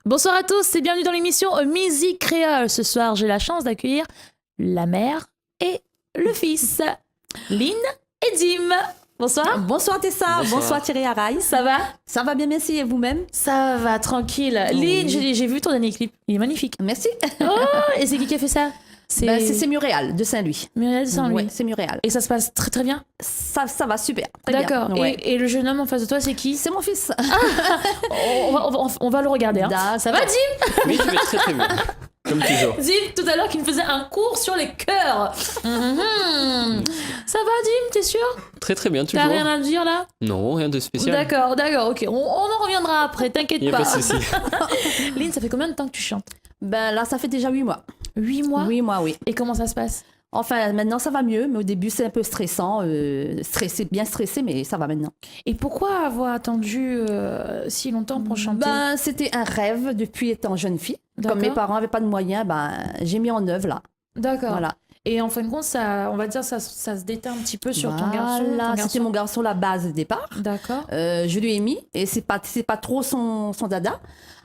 Bonsoir à tous et bienvenue dans l'émission Musique Créole. Ce soir, j'ai la chance d'accueillir la mère et le fils, Lynn et Dim. Bonsoir. Bonsoir Tessa, bonsoir Thierry Araï. Ça va? Ça va bien, merci. Et vous-même? Ça va, tranquille. Lynn, j'ai vu ton dernier clip. Il est magnifique. Merci. Oh, et c'est qui a fait ça? C'est Muriel de Saint-Louis. Muriel de Saint-Louis. Ouais, c'est Muriel. Et ça se passe très très bien? Ça va super. D'accord. Ouais. Et le jeune homme en face de toi, c'est qui? C'est mon fils. on va le regarder. Hein. Ça va, Dim? Oui, je vais très très bien. Comme toujours. Dim, tout à l'heure, qui me faisait un cours sur les cœurs. Ça va, Dim, t'es sûr? Très très bien, toujours. T'as rien à dire là? Non, rien de spécial. D'accord, ok. On en reviendra après, t'inquiète Il n'y a pas. pas de souci. Lynn, ça fait combien de temps que tu chantes? Ben là, ça fait déjà 8 mois. 8 mois? 8 mois, oui. Et comment ça se passe? Enfin, maintenant, ça va mieux, mais au début, c'est un peu stressant. Bien stressé, mais ça va maintenant. Et pourquoi avoir attendu si longtemps pour chanter? Ben, c'était un rêve depuis étant jeune fille. D'accord. Comme mes parents n'avaient pas de moyens, ben, j'ai mis en œuvre là. D'accord. Voilà. Et en fin de compte, on va dire ça se déteint un petit peu sur ton garçon. C'était mon garçon la base de départ. D'accord. Je lui ai mis, et c'est pas trop son dada.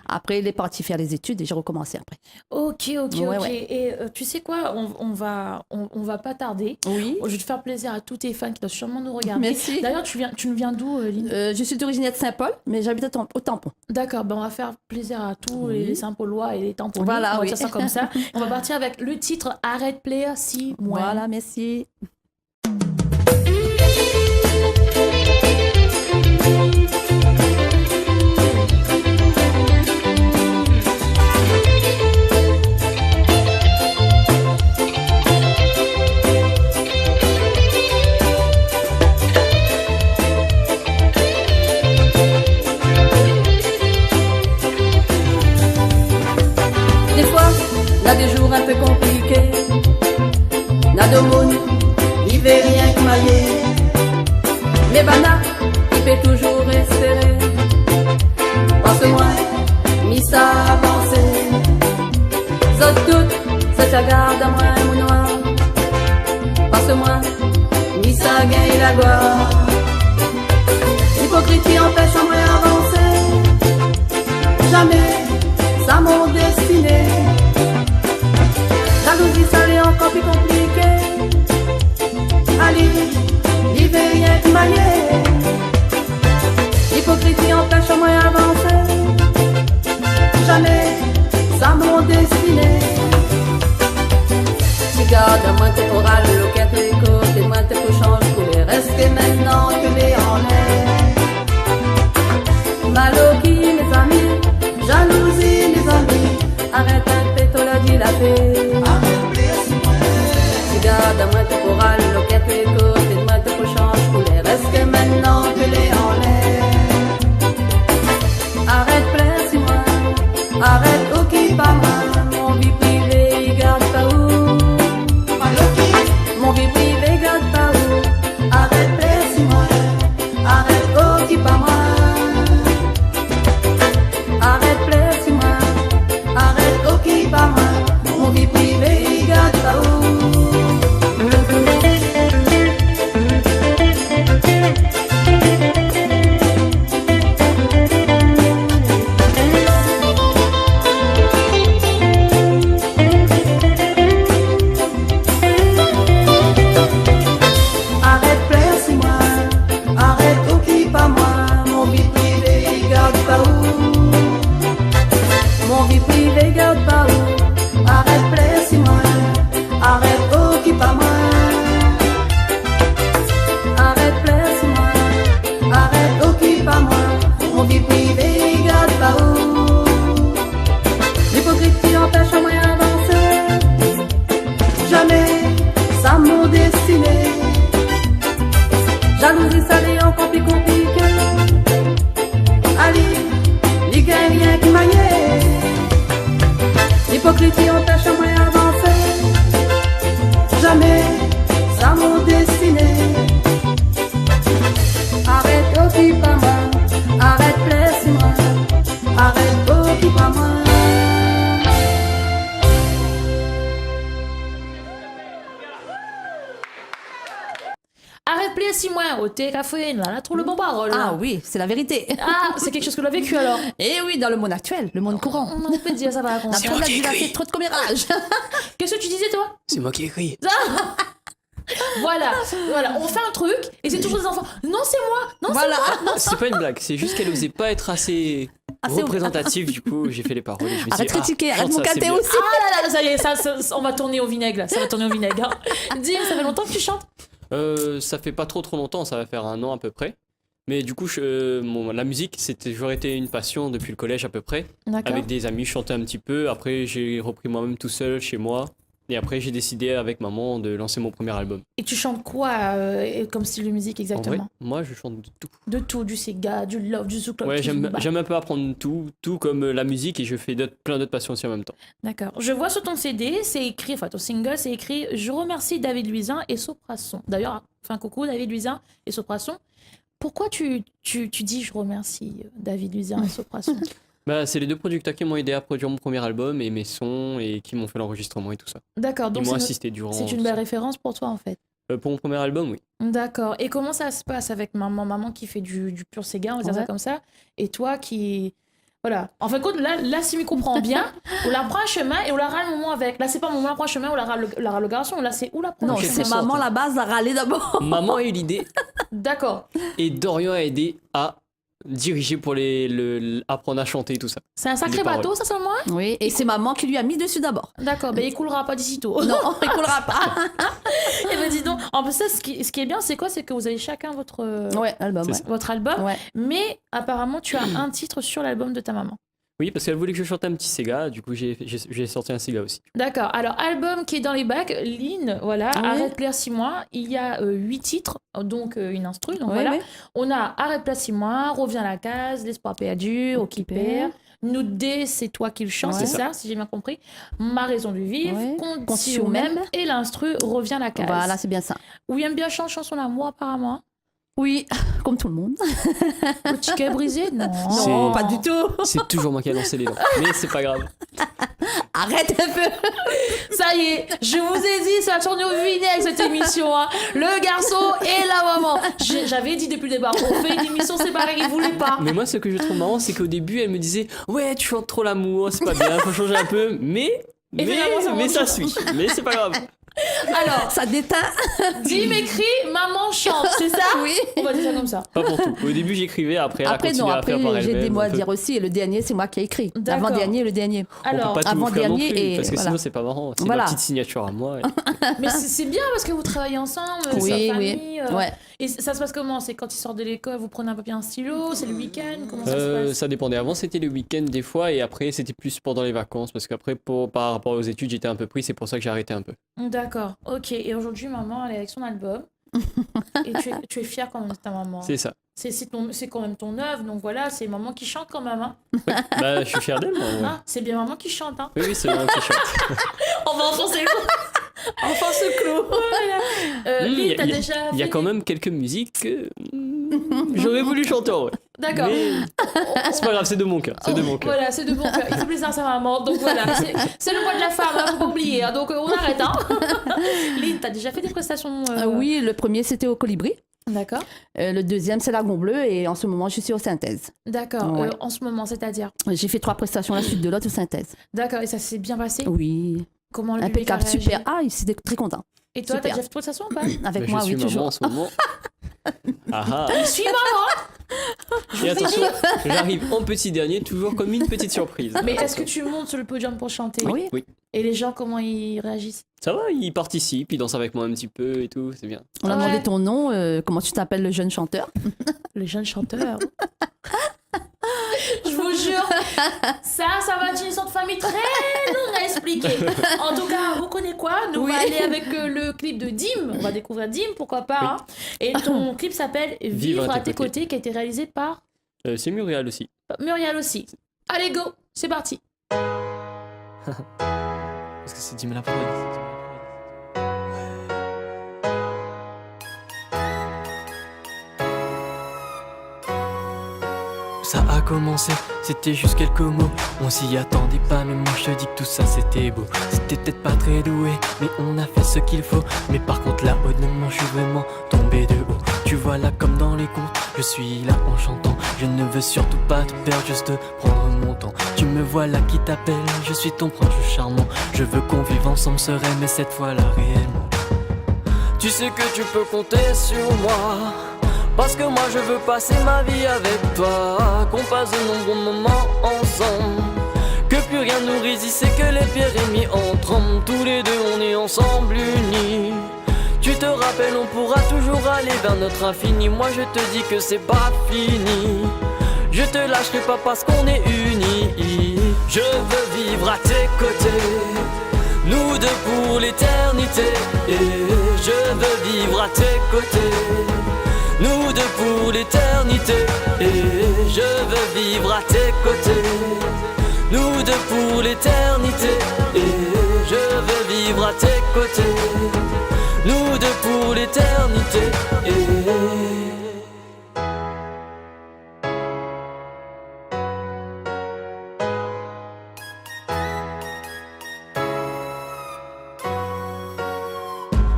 Après, il est parti faire les études et j'ai recommencé après. Ok. Ouais. Et tu sais quoi, on va pas tarder. Oui. Je vais te faire plaisir à tous tes fans qui doivent sûrement nous regarder. Merci. D'ailleurs, tu nous viens d'où, Lynn? Je suis d'origine de Saint-Paul, mais j'habite au Tampon. D'accord, on va faire plaisir à tous les Saint-Paulois et les Tamponnais. Voilà, on va oui. dire ça comme ça. On va partir avec le titre Arrête plaire si moi. Voilà, merci. Des fois, là des jours un peu compliqués. N'a de monde, il veut rien que mailler. Mais Bana, il peut toujours espérer. Parce que moi, mis ça avancer. Zot tout, ça te garde à moi, mon noir. Parce que moi, mis ça gagne la gloire. L'hypocrisie empêche à moi avancer. Jamais, ça mon destiné. Jalousie, ça l'est encore plus compliqué. Allez, il veut rien que mailler. L'hypocrisie empêche moi avancer. Jamais, ça mon destiné. Tu gardes moi tes chorales, le quête, les côtes, et moi tes change pour les rester maintenant que les en l'air. Maloki, mes amis, jalousie, mes amis, arrête un peu, l'a dit la paix. Regarde à moi tes chorales, le quête, les côtes, et moi tes change pour les rester maintenant que les en l'air. Arrête, plaire, si moi, arrête, ok, pas moi, mon vie privée, garde pas où. Mon vie privée, garde pas où. Arrête, plaire, si moi, arrête, ok, pas moi. Arrête, plaire, si moi, arrête, ok, pas moi, mon vie privée, garde pas où. Arrête, plaire, si moi, arrête, ok, pas moi, mon vie privée, garde pas où. Mon vie privée, garde pas où. Arrête, plaire, si moi, arrête, ok, pas moi. Arrête, plaire, si moi, arrête, ok, pas moi, mon vie privée, garde pas où. L'hypocrisie empêche à moi avancer. Jamais, ça mon destiné. Jalousie, ça l'est encore plus compliqué. Allez, il gagne rien qui maille. L'hypocrisie empêche à moi avancer. Jamais, ça mon destiné. Arrête, occupe pas moi. Arrête, blesse moi. Arrête, occupe au thé, café, là, trop le bon parole. Ah oui, c'est la vérité. Ah, c'est quelque chose que tu as vécu alors. Et oui, dans le monde actuel, le monde courant. On peut dire ça va La raconter. femme a dilaté trop de commérage. Qu'est-ce que tu disais toi? C'est moi qui ai écrit. Voilà, on fait un truc et c'est toujours des enfants. Non, c'est moi. Non, Voilà. C'est pas une blague, c'est juste qu'elle osait pas être assez Assez représentative. Du coup, j'ai fait les paroles. Et je me suis Arrête dit, de critiquer, arrête chante mon ça, c'est caté bien. aussi. Ah là là, ça y est, ça, on va tourner au vinaigre là. Ça va tourner au vinaigre. Hein. Dis, ça fait longtemps que tu chantes? Ça fait pas trop longtemps, ça va faire 1 an à peu près. Mais du coup, la musique, c'était toujours été une passion depuis le collège à peu près. D'accord. Avec des amis, je chantais un petit peu. Après, j'ai repris moi-même tout seul chez moi. Et après, j'ai décidé avec maman de lancer mon premier album. Et tu chantes quoi comme style de musique En vrai, exactement? moi, je chante de tout. De tout, du Sega, du Love, du Zouk. Ouais, du Zumba. j'aime un peu apprendre tout comme la musique et je fais plein d'autres passions aussi en même temps. D'accord. Je vois sur ton CD, c'est écrit, enfin ton single, c'est écrit Je remercie David Luisin et Soprasson. D'ailleurs, enfin coucou David Luisin et Soprasson. Pourquoi tu dis je remercie David Luisin et Soprasson? Bah, c'est les 2 producteurs qui m'ont aidé à produire mon premier album et mes sons et qui m'ont fait l'enregistrement et tout ça. D'accord, Ils donc m'ont assisté durant. c'est une belle référence pour toi en fait. Pour mon premier album, oui. D'accord. Et comment ça se passe avec maman qui fait du pur Sega, on va dire ça Ouais. comme ça, et toi qui... Voilà. En fait, là, si tu comprends bien, on la prend un chemin et on la râle un moment avec. Là, c'est pas maman la prend un chemin, on la râle le garçon. Là, c'est où la prend Non, le chemin. c'est sorte. maman la base à râler d'abord. Maman a eu l'idée D'accord. et Dorian a aidé à diriger pour apprendre à chanter et tout ça. C'est un sacré Les paroles. bateau, ça seulement? Oui, et c'est maman qui lui a mis dessus d'abord. D'accord, ben il coulera pas d'ici tôt. Non, il coulera pas. Et ben dis donc, en plus, ça, ce qui est bien, c'est quoi? C'est que vous avez chacun votre Ouais, album, C'est ouais. ça. votre album, Ouais. mais apparemment, tu as un titre sur l'album de ta maman. Oui, parce qu'elle voulait que je chante un petit Sega, du coup j'ai sorti un Sega aussi. D'accord. Alors, album qui est dans les bacs, Lynn, voilà, Oui. Arrête Placis-moi. Il y a 8 titres, donc une instru. Donc Ouais, voilà. ouais. On a Arrête Placis-moi, Reviens à la case, L'espoir perdu, Au qui perd. Nous D, c'est toi qui le chante, Ouais. c'est ça, si j'ai bien compris. Ma raison de vivre, Ouais. Compte Compte si si ou ou même, même. et l'instru Reviens à la case. Voilà, c'est bien ça. Où il aime bien chanter chanson d'amour, apparemment. Oui, comme tout le monde. Le ticket brisé? Non. Non, pas du tout. C'est toujours moi qui ai lancé les noms, mais c'est pas grave. Arrête un peu. Ça y est, je vous ai dit, ça va tourner au vinaigre cette émission. Hein. Le garçon et la maman. J'avais dit depuis le départ, on fait une émission séparée, ils voulaient pas. Mais moi, ce que je trouve marrant, c'est qu'au début, elle me disait ouais, tu chantes trop l'amour, c'est pas bien, faut changer un peu, mais finalement, ça suit, mais c'est pas grave. Alors, Ça déteint. Dim écrit, maman chante, c'est ça? Oui. On va dire ça comme ça. Pas pour tout. Au début, j'écrivais, après, elle a Après, continué non, à faire par après, j'ai elle-même. des mots à un peu. dire aussi. Et le dernier, c'est moi qui ai écrit. D'accord. L'avant-dernier et le dernier. Alors, On peut pas tout vous faire non avant-dernier plus, et parce que voilà. sinon, c'est pas marrant. C'est Voilà. ma petite signature à moi. mais c'est bien parce que vous travaillez ensemble, Oui, c'est oui. famille. Ouais. Et ça se passe comment? C'est quand ils sortent de l'école, vous prenez un papier, un stylo, c'est le week-end, comment ça se passe? Ça dépendait. Avant, c'était le week-end des fois, et après, c'était plus pendant les vacances, parce qu'après, par rapport aux études, j'étais un peu pris, c'est pour ça que j'ai arrêté un peu. D'accord, ok. Et aujourd'hui, maman, elle est avec son album. Et tu es fière quand même de ta maman. C'est ça. C'est quand même ton œuvre, donc voilà, c'est maman qui chante quand même. Hein. Bah, je suis fier d'elle, moi. Ouais. Ah, c'est bien maman qui chante. Hein. Oui, oui, c'est vraiment qui chante. On va enfoncer le clou. Enfonce le clou. Voilà. Lynn, t'as déjà Il y a fait quand même quelques musiques que j'aurais voulu chanter en vrai. D'accord. Mais c'est pas grave, c'est de mon cœur. C'est de mon cœur. Voilà, c'est de bon cœur. Il fait plaisir à sa maman. Donc voilà, c'est le mois de la femme, hein, faut pas oublier. Hein, donc on arrête. Hein. Lynn, t'as déjà fait des prestations Oui, le premier, c'était au Colibri. D'accord. Le deuxième, c'est l'Argon Bleu. Et en ce moment, je suis au Synthèse. D'accord. Ouais. En ce moment, c'est-à-dire. J'ai fait 3 prestations la suite de l'autre au Synthèse. D'accord. Et ça s'est bien passé? Oui. Comment le public a Impeccable, réagi? super. Ah, il était très content. Et toi, t'as Super. déjà fait de prestations ou pas? Avec Bah, moi, je oui, suis maman toujours. en ce moment. Ah ah. Suis maman. Et attention, j'arrive en petit dernier, toujours comme une petite surprise. Mais est-ce que tu montes sur le podium pour chanter? Oui. Oui. Et les gens, comment ils réagissent? Ça va, il participe, il danse avec moi un petit peu et tout, c'est bien. On a Ouais. demandé ton nom, comment tu t'appelles le jeune chanteur. Le jeune chanteur. Je vous jure, ça va être une sorte de famille très longue à expliquer. En tout cas, vous connaissez quoi? Nous, on va aller avec le clip de Dim. On va découvrir Dim, pourquoi pas. Oui. Hein. Et ton clip s'appelle Vivre à tes côtés, qui a été réalisé par C'est Muriel aussi. Muriel aussi. Allez, go, c'est parti. Parce que c'est Dim la prod. Ça a commencé, c'était juste quelques mots. On s'y attendait pas, mais moi je te dis que tout ça c'était beau. C'était peut-être pas très doué, mais on a fait ce qu'il faut. Mais par contre là-haut de moi je suis vraiment tombé de haut. Tu vois là comme dans les contes, je suis là en chantant. Je ne veux surtout pas te perdre, juste prendre mon temps. Tu me vois là qui t'appelle, je suis ton prince charmant. Je veux qu'on vive ensemble serein, mais cette fois-là réellement. Tu sais que tu peux compter sur moi, parce que moi je veux passer ma vie avec toi. Qu'on passe de nombreux moments ensemble, que plus rien nous résiste et que les pierres ennemies entrent. Tous les deux on est ensemble unis. Tu te rappelles, on pourra toujours aller vers notre infini. Moi je te dis que c'est pas fini. Je te lâcherai pas parce qu'on est unis. Je veux vivre à tes côtés, nous deux pour l'éternité. Et je veux vivre à tes côtés, nous deux pour l'éternité. Et je veux vivre à tes côtés, nous deux pour l'éternité. Et je veux vivre à tes côtés, nous deux pour l'éternité.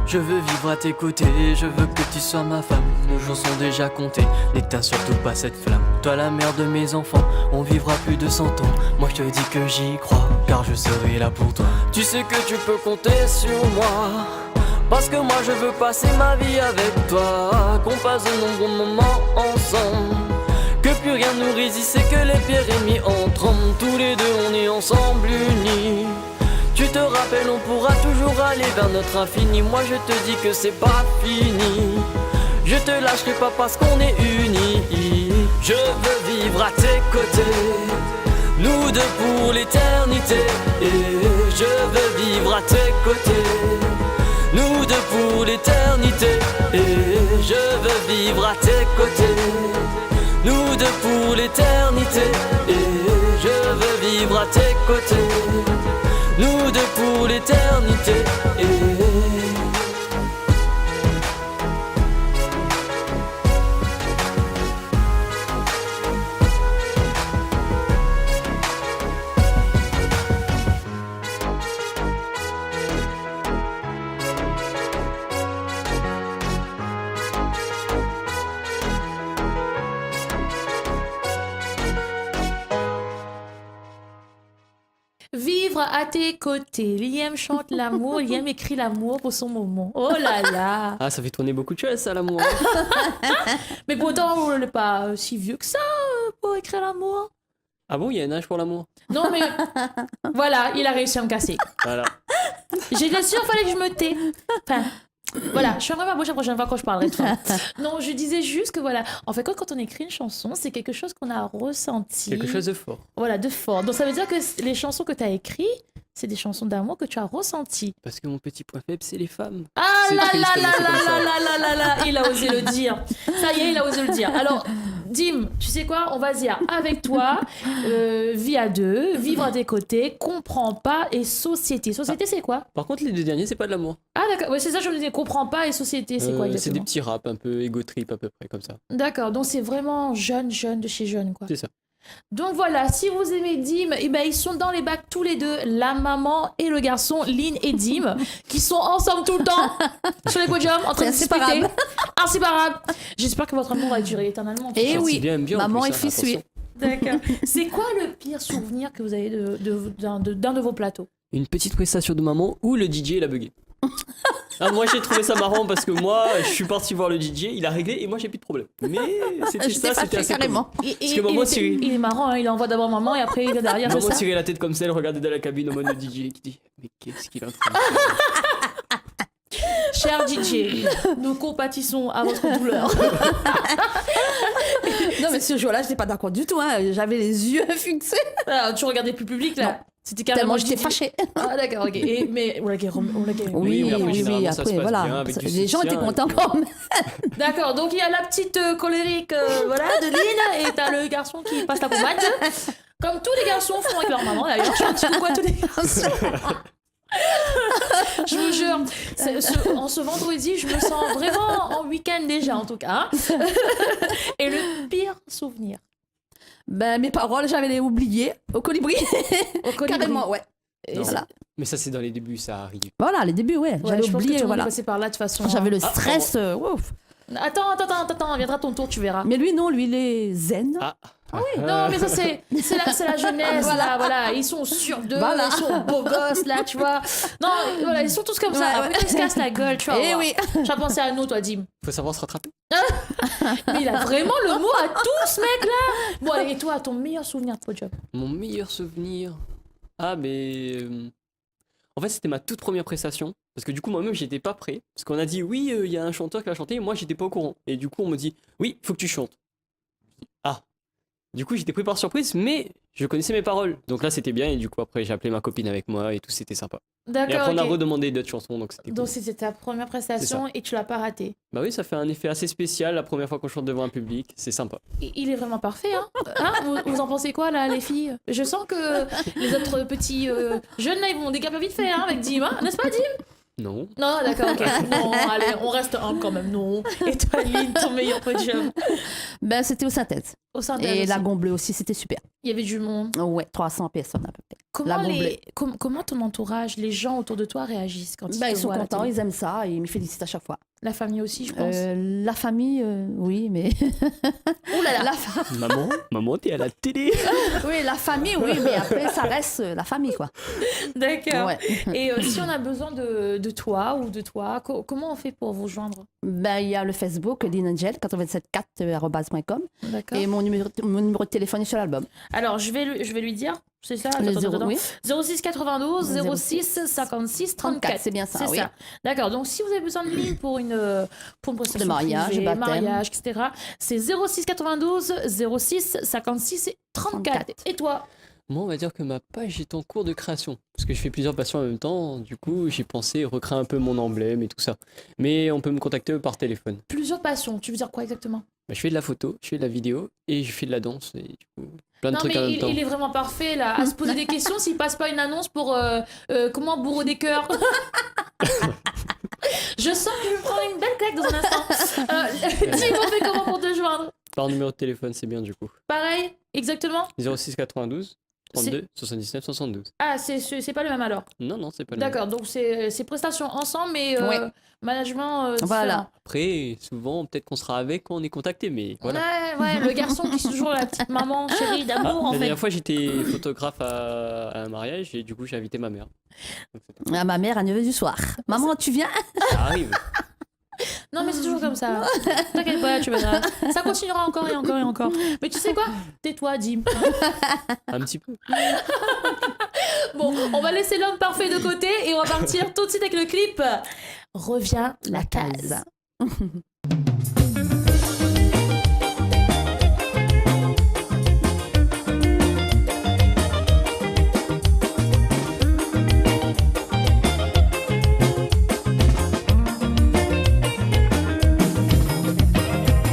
Je veux vivre à tes côtés, je veux que tu sois ma femme. Nos jours sont déjà comptés, n'éteins surtout pas cette flamme. Toi la mère de mes enfants, on vivra plus de 100 ans. Moi je te dis que j'y crois, car je serai là pour toi. Tu sais que tu peux compter sur moi, parce que moi je veux passer ma vie avec toi. Qu'on passe de nombreux moments ensemble, que plus rien nous résiste et que les pierres ennemies entrent. Tous les deux on est ensemble unis. Tu te rappelles, on pourra toujours aller vers notre infini. Moi je te dis que c'est pas fini. Je te lâcherai pas parce qu'on est unis. Je veux vivre à tes côtés, nous deux pour l'éternité. Et je veux vivre à tes côtés, nous deux pour l'éternité. Et je veux vivre à tes côtés, nous deux pour l'éternité. Et je veux vivre à tes côtés, nous deux pour l'éternité. Vivre à tes côtés. Liam chante l'amour, Liam écrit l'amour pour son moment. Oh là là. Ah, ça fait tourner beaucoup de choses, ça, l'amour. Mais pourtant, on n'est pas si vieux que ça pour écrire l'amour. Ah bon, il y a un âge pour l'amour? Non mais voilà, il a réussi à me casser. Voilà. J'étais sûre, fallait que je me tais. Enfin, voilà, je ferai ma bouche la prochaine fois quand je parlerai de toi. Non, je disais juste que voilà, en fait, quand on écrit une chanson, c'est quelque chose qu'on a ressenti. Quelque chose de fort. Voilà, de fort. Donc ça veut dire que les chansons que tu as écrites, c'est des chansons d'amour que tu as ressenties. Parce que mon petit point faible, c'est les femmes. Ah C'est là triste, là mais là c'est là comme ça. là là là là, il a osé le dire. Ça y est, il a osé le dire. Alors, Dim, tu sais quoi? On va dire avec toi, vie à deux, vivre à tes côtés, comprends pas et société. Société, c'est quoi? Par contre, les deux derniers, c'est pas de l'amour. Ah d'accord, ouais, c'est ça, je me disais, comprends pas et société, c'est quoi C'est des exactement? petits raps un peu égo trip à peu près comme ça. D'accord, donc c'est vraiment jeune de chez jeune, quoi. C'est ça. Donc voilà, si vous aimez Dim, eh ben, ils sont dans les bacs tous les deux, la maman et le garçon, Lynn et Dim, qui sont ensemble tout le temps sur les podiums, en train de discuter. Inséparables. Inséparables. J'espère que votre amour va durer éternellement. Et Ça, oui, c'est bien, en maman plus, et hein, fils, oui. attention. D'accord. C'est quoi le pire souvenir que vous avez d'un de vos plateaux? Une petite prestation de maman où le DJ il a bugué. Ah, moi j'ai trouvé ça marrant parce que moi je suis parti voir le DJ, il a réglé et moi j'ai plus de problème. Mais c'était J'étais ça, c'était fâchée assez carrément. comique. Parce que maman Cyril, il est marrant, hein, il envoie d'abord maman et après il est derrière. maman c'est ça tirait la tête comme ça, elle regardait dans la cabine au mode de DJ qui dit mais qu'est-ce qu'il est en train de faire? Cher DJ, nous compatissons à votre douleur. Non, mais ce jour-là, je n'étais pas d'accord du tout. Hein. J'avais les yeux fixés. Ah, tu regardais plus public là? Non. C'était carrément Tellement j'étais DJ. fâchée. Ah d'accord, ok. Mais on l'a gagné. Oui, mais après, généralement, ça se Après, passe voilà. bien avec du Les gens soutien, étaient et contents puis- quand même. D'accord, donc il y a la petite colérique voilà, de Lynn et t'as le garçon qui passe la pommade. Comme tous les garçons font avec leur maman d'ailleurs. Je fais un petit coucou à tous les garçons. Je vous jure, en ce vendredi, je me sens vraiment en week-end déjà en tout cas. Et le pire souvenir Ben, mes paroles, j'avais les oubliées au colibri. au colibri. Carrément, ouais. Et Non. Voilà. Mais ça c'est dans les débuts, ça arrive. Voilà, les débuts, ouais. Ouais, J'avais je pense que tout oublié, le monde est voilà. passé par là de toute façon. J'avais le Ah, stress. Ouf. Attends, viendra ton tour, tu verras. Mais lui, non, lui, il est zen. Ah. Non, mais ça, c'est la jeunesse, là, voilà. Ils sont sûrs d'eux, Voilà. ils sont beaux gosses, là, tu vois. Non, voilà, ils sont tous comme ça. Ouais, Après, ils se cassent la gueule, tu vois. Eh oui. Tu as pensé à nous, toi, Dim. Faut savoir se rattraper. Mais il a vraiment le mot à tout, ce mec-là. Bon, allez, et toi, ton meilleur souvenir de podium? Mon meilleur souvenir. Ah, mais. En fait, c'était ma toute première prestation. Parce que du coup, moi-même, j'étais pas prêt. Parce qu'on a dit, oui, il y a un chanteur qui va chanter. Et moi, j'étais pas au courant. Et du coup, on me dit, oui, faut que tu chantes. Ah. Du coup, j'étais pris par surprise, mais je connaissais mes paroles. Donc là, c'était bien. Et du coup, après, j'ai appelé ma copine avec moi et tout, c'était sympa. Et D'accord, après, on a ok. redemandé d'autres chansons. Donc c'était cool. Donc, c'était ta première prestation et tu l'as pas raté. Bah oui, ça fait un effet assez spécial la première fois qu'on chante devant un public. C'est sympa. Il est vraiment parfait, hein, vous en pensez quoi, là, les filles? Je sens que les autres petits jeunes, là, ils vont décaper vite fait, hein, avec Dim, hein, n'est-ce pas, Dim? Non. Non, d'accord, ok. Non, allez, on reste humble quand même, non. Et toi, Lynn, ton meilleur podium? Ben, c'était au synthèse. Au sein de Et la la Gomblé aussi, c'était super. il y avait du monde. Ouais, 300 personnes à peu près. Comment, La Gomblé. comment ton entourage, les gens autour de toi réagissent quand ils Ben, te ils sont voient à la contents, télé? ils aiment ça et ils me félicitent à chaque fois. La famille aussi, je pense. La famille, oui, mais. Oh là là. La fa- Maman, t'es à la télé. Oui, la famille, oui, mais après, ça reste la famille, quoi. D'accord. Ouais. Et si on a besoin de toi ou de toi, comment on fait pour vous joindre? Ben, il y a le Facebook, linangel874@.com D'accord. et mon numéro de téléphone est sur l'album. Alors, je vais lui dire, c'est ça? Le Attends, 0, attends. oui. 06 92 06 56 34. c'est bien ça, C'est oui. ça. D'accord. Donc, si vous avez besoin de lui pour une prestation De mariage, privée, baptême. mariage, etc., c'est 06 92 06 56 34. 34. Et toi? Moi, on va dire que ma page est en cours de création. Parce que je fais plusieurs passions en même temps. Du coup, j'ai pensé recréer un peu mon emblème et tout ça. Mais on peut me contacter par téléphone. Plusieurs passions. Tu veux dire quoi exactement? Bah, je fais de la photo, je fais de la vidéo et je fais de la danse. Et du coup, plein de Non, trucs en mais même temps. il est vraiment parfait là, à se poser des questions s'il passe pas une annonce pour comment bourrer des cœurs. Je sens que je vais me prendre une belle claque dans un instant. Dis, on fait comment pour te joindre? Par numéro de téléphone, c'est bien du coup. Pareil, exactement. 06 92 32 79 72. Ah, c'est pas le même alors. Non, c'est pas le même. D'accord, donc c'est prestations ensemble, mais Ouais. management Voilà. différent. Après, souvent, peut-être qu'on sera avec quand on est contacté, mais voilà. Ouais, le garçon qui est toujours la petite maman chérie d'amour en La fait. dernière fois, j'étais photographe à un mariage et du coup, j'ai invité ma mère. Donc, c'était- À ma mère à 9h du soir. Maman, tu viens? Ça arrive. Non, mais c'est toujours comme ça. T'inquiète pas, tu verras. Ça continuera encore et encore et encore. Mais tu sais quoi? Tais-toi, Dim. Un petit peu. Bon, on va laisser l'homme parfait de côté et on va partir tout de suite avec le clip. Reviens la case.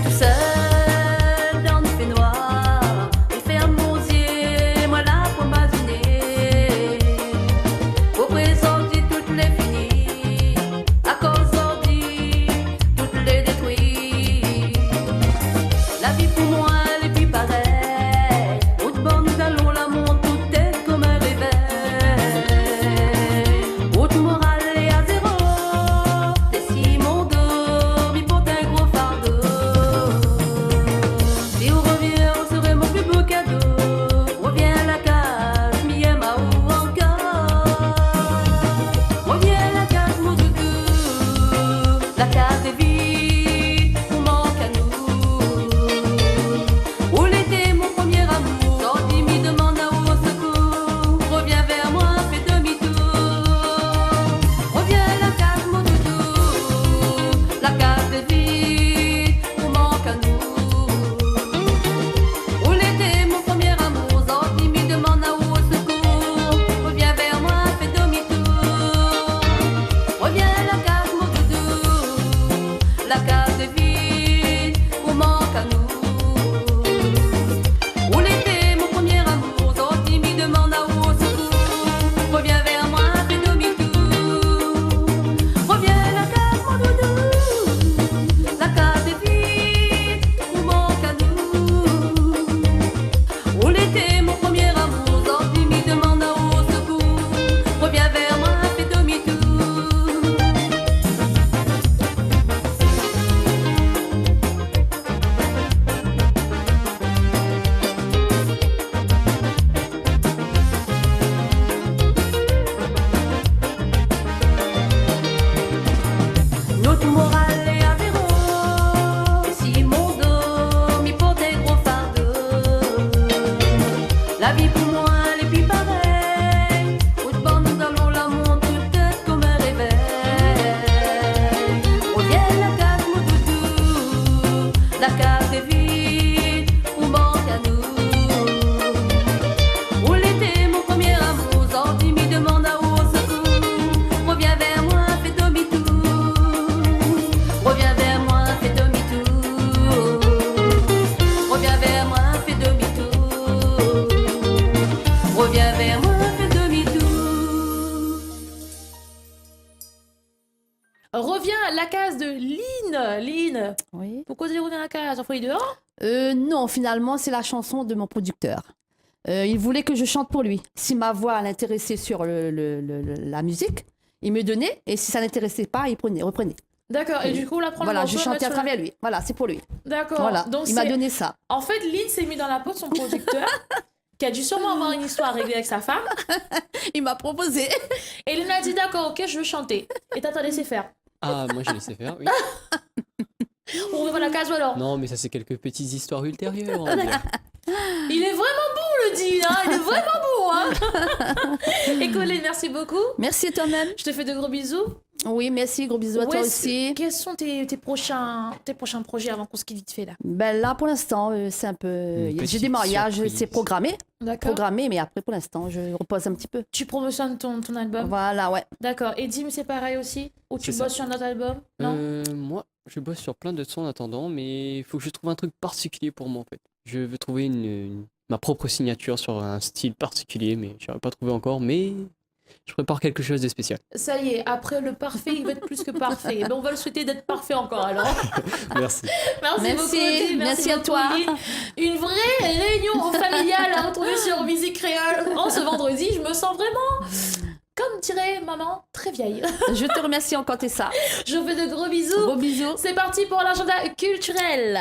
Tout seul dans le fait noir, il fait un bonzier, moi là pour m'aziner. Au présent dit toutes les finies, à cause ordi, toutes les détruites. La vie pour moi, elle est plus pareille. Au-devant, nous allons la montre tête comme un réveil. Reviens la case, mon doudou. La case est vide, on manque à nous. Où l'était mon premier amour, sorti, me demande à où au secours. Reviens vers moi, fais demi-tour. Reviens vers moi, fais demi-tour. Reviens vers moi, fais demi-tour. Reviens vers moi, fais demi-tour. Reviens à la case de Lynn. Lynn, Oui. pourquoi tu reviens à la case? Envoyé dehors? Non, finalement, c'est la chanson de mon producteur. Il voulait que je chante pour lui. Si ma voix l'intéressait sur la musique, il me donnait. Et si ça l'intéressait pas, il reprenait. D'accord, et du coup, là, prends Voilà, le je morceau, chantais à mettre sur la- travers lui. Voilà, c'est pour lui. D'accord, Voilà, donc il m'a c'est- donné ça. En fait, Lynn s'est mis dans la peau de son producteur, qui a dû sûrement avoir une histoire réglée avec sa femme. Il m'a proposé. Et Lynn a dit d'accord, ok, je veux chanter. Et t'as laissé faire. Ah, moi j'ai laissé faire, oui. On revient à la case ou alors? Non, mais ça c'est quelques petites histoires ultérieures. on va dire. Il est vraiment bon, le Dean, hein. Il est vraiment bon, hein. Et Colin, merci beaucoup. Merci toi-même. Je te fais de gros bisous. Oui, merci. Gros bisous à toi Ouais, aussi. Quels sont tes prochains projets avant qu'on se quitte vite fait là? Ben là, pour l'instant, c'est un peu. Une J'ai petite des mariages, surprise. c'est programmé. D'accord. Programmé, mais après, pour l'instant, je repose un petit peu. Tu promotionnes ton album? Voilà, ouais. D'accord. Et Dim, c'est pareil aussi? Ou tu C'est ça. bosses sur un autre album? Non? Moi, je bosse sur plein de sons en attendant, mais il faut que je trouve un truc particulier pour moi en fait. Je veux trouver ma propre signature sur un style particulier, mais je n'aurais pas trouvé encore, mais je prépare quelque chose de spécial. Ça y est, après le parfait, il va être plus que parfait. Ben, on va le souhaiter d'être parfait encore alors. Merci. Merci, Merci, beaucoup, Dim. merci à beaucoup, toi. Lynn. Une vraie réunion familiale à retrouver sur Musique Créole en ce vendredi. Je me sens vraiment, comme dirait maman, très vieille. Je te remercie encore, Tessa. Je vous fais de gros bisous. Gros bisous. C'est parti pour l'agenda culturel.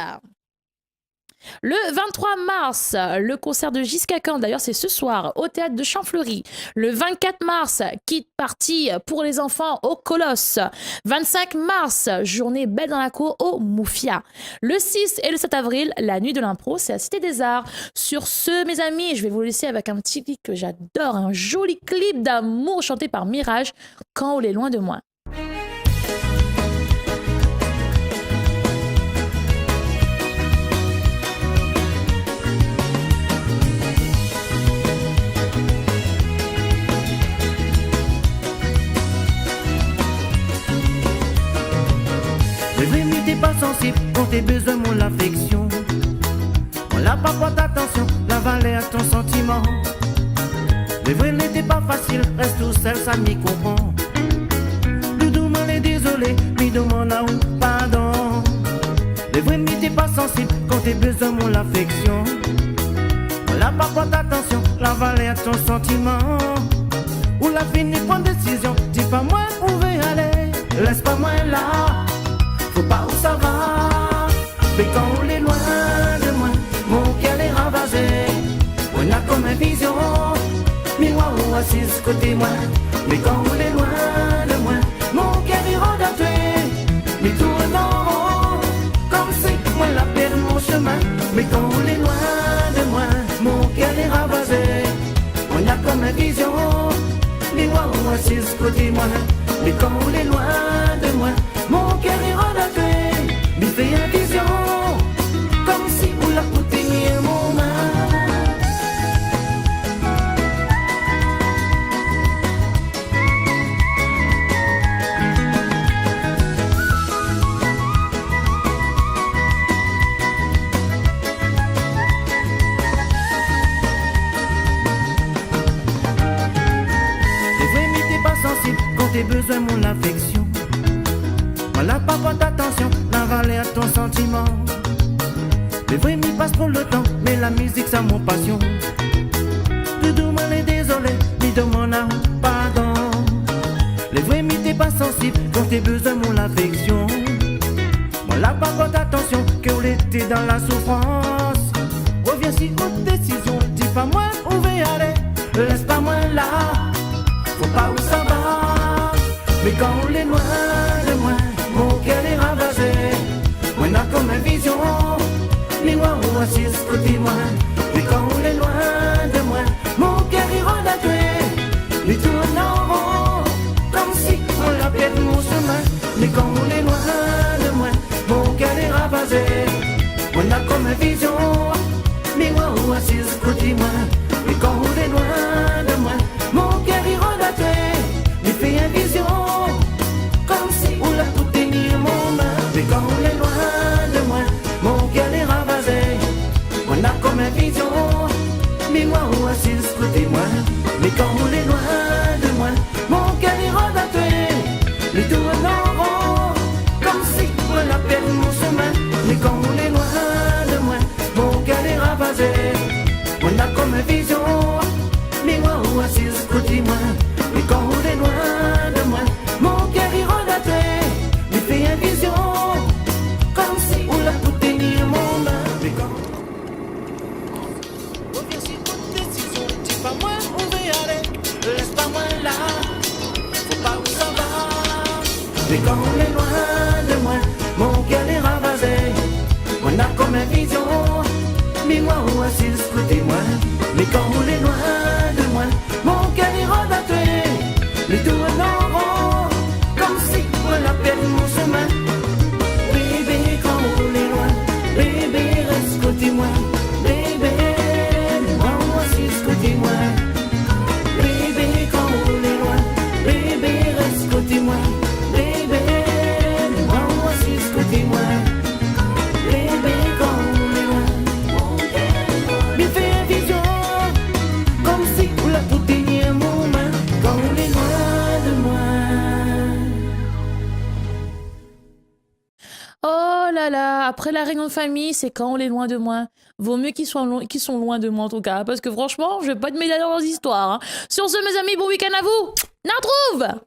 Le 23 mars, le concert de Gisca Khan, d'ailleurs c'est ce soir, au théâtre de Champfleury. Le 24 mars, kit party pour les enfants au Colosse. 25 mars, journée belle dans la cour au Moufia. Le 6 et le 7 avril, la nuit de l'impro, c'est à Cité des Arts. Sur ce, mes amis, je vais vous laisser avec un petit clip que j'adore, un joli clip d'amour chanté par Mirage, Quand on est loin de moi. Les vrais t'es pas sensible quand t'es besoin mon affection. On l'a pas porte attention, la valeur à ton sentiment. Les vrais n'était pas facile, reste tout seul, ça m'y comprend. Doudou m'en est désolé, mais demande à où pardon. Les vrais t'es pas sensible quand t'es besoin mon affection. On l'a pas porte attention, la valeur à ton sentiment. Ou la fini prendre décision, dis pas moi où veut aller, laisse pas moi là. Faut pas où ça va, mais quand on est loin de moi, mon cœur est ravagé. On a comme une vision, miroir ou assise côté moi. Mais quand on est loin de moi, mon cœur est rendaté. Mais tourne en rond, comme si moi la perdu mon chemin. Mais quand on est loin de moi, mon cœur est ravagé. On a comme une vision, miroir ou assise côté moi. Mais quand on est loin de moi, mon cœur est rendaté. Mais fais une vision, comme si on l'a pouté mon main. Les vrais mais t'es pas sensible quand t'es besoin mon affection. Voilà pas porte attention, la valeur à ton sentiment. Les vrais m'y passent pour le temps, mais la musique ça mon passion. Doudou m'en est désolé, mais demande à pardon. Les vrais m'y t'es pas sensible quand t'es besoin mon affection. Voilà pas porte attention, que vous l'étiez dans la souffrance. Reviens si haute décision, dis pas moi où veut aller, laisse pas moi là. Faut pas où ça va, mais quand on est loin de moi, mon cœur est ravagé. On a comme une vision, miroir ou assise côté moi. Mais quand on est loin de moi, côté moi. Mais quand on est loin de moi, mon cœur il regarde, me fait une vision, comme si on l'a pour tenir mon main. Mais quand reviens sur toute décision, dis pas moi où on veut aller, laisse pas moi là, faut pas où ça va. Mais quand on est loin de moi, mon cœur est ravagé, on a comme une vision, mais moi où assis côté moi. Mais quand on est loin de moi, mon cœur est rebatté, les deux en rond, comme si on l'a perdu mon chemin. Bébé, quand on est loin, bébé, reste côté moi. Bébé, moi assis côté moi. Bébé, quand on est loin, bébé, reste côté moi. Bébé, moi assis côté moi. Bébé, quand on est loin, mon cœur, me fait une vision, comme si on l'a tout tenir mon main. Quand on est loin de moi. Oh là là, après la réunion de famille, c'est quand on est loin de moi. Vaut mieux qu'ils sont loin de moi en tout cas, parce que franchement, je vais pas te mêler dans leurs histoires. Hein. Sur ce, mes amis, bon week-end à vous. On retrouve